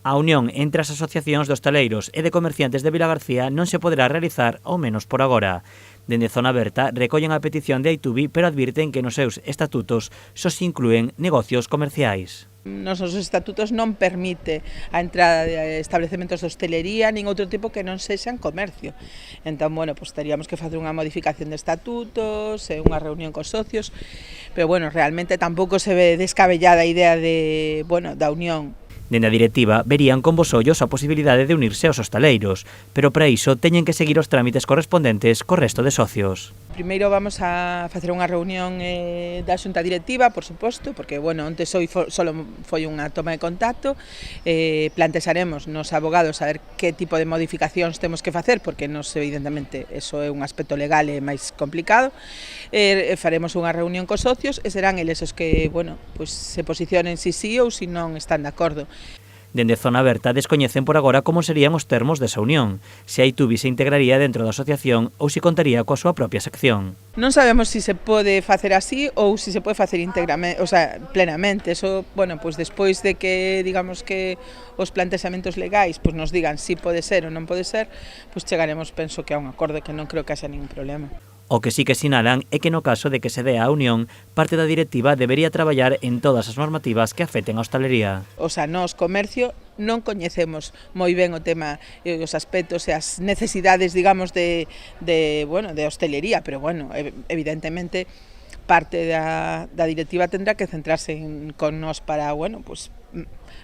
A unión entre as asociacións de hostaleiros e de comerciantes de Vilagarcía non se poderá realizar, ao menos por agora. Dende Zona Aberta recollen a petición de Aitubi, pero advirten que nos seus estatutos só se inclúen negocios comerciais. Nos nosos estatutos non permite a entrada de establecementos de hostelería nin outro tipo que non sexan comercio. Entón, bueno, pues teríamos que facer unha modificación de estatutos, unha reunión cos socios, pero bueno, realmente tampouco se ve descabellada a idea de, bueno, da unión. Dende a directiva verían con bos ollos a posibilidade de unirse aos hostaleiros, pero para iso teñen que seguir os trámites correspondentes co resto de socios. Primeiro vamos a facer unha reunión da xunta directiva, por suposto, porque, bueno, onte só foi unha toma de contacto, plantexaremos nos abogados a ver que tipo de modificacións temos que facer, porque nos, evidentemente, eso é un aspecto legal e máis complicado, faremos unha reunión cos socios e serán eles os que, bueno, pues se posicionen si sí ou si non están de acordo. Dende Zona Aberta descoñecen por agora como serían os termos desa unión, se Aitubi se integraría dentro da asociación ou se contaría coa súa propia sección. Non sabemos se se pode facer así ou se se pode facer íntegramente, o sea, plenamente. Eso, bueno, pues despois de que, digamos que os plantexamentos legais pues nos digan si pode ser ou non pode ser, pues chegaremos, penso que a un acordo, que non creo que haxa ningún problema. O que sí que sinalan é que no caso de que se dea a unión, parte da directiva debería traballar en todas as normativas que afecten a hostalería. O sea, nós, comercio, non coñecemos moi ben o tema, os aspectos e as necesidades, digamos, de hostelería, pero, bueno, evidentemente, parte da directiva tendrá que centrarse con nós para, bueno, pues,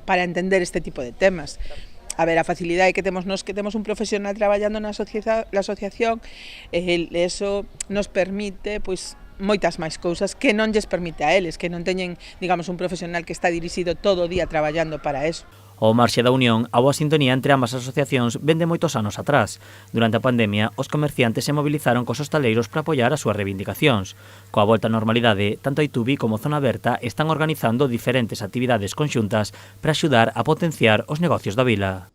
para entender este tipo de temas. A ver, a facilidade que temos nós, que temos un profesional traballando na asociación, eso nos permite, pois, moitas máis cousas que non lles permite a eles, que non teñen, digamos, un profesional que está dirixido todo o día traballando para eso. Ao marxe da unión, a boa sintonía entre ambas as asociacións vén de moitos anos atrás. Durante a pandemia, os comerciantes se movilizaron cos hostaleiros para apoiar as súas reivindicacións. Coa volta á normalidade, tanto Aitubi como Zona Aberta están organizando diferentes actividades conxuntas para axudar a potenciar os negocios da vila.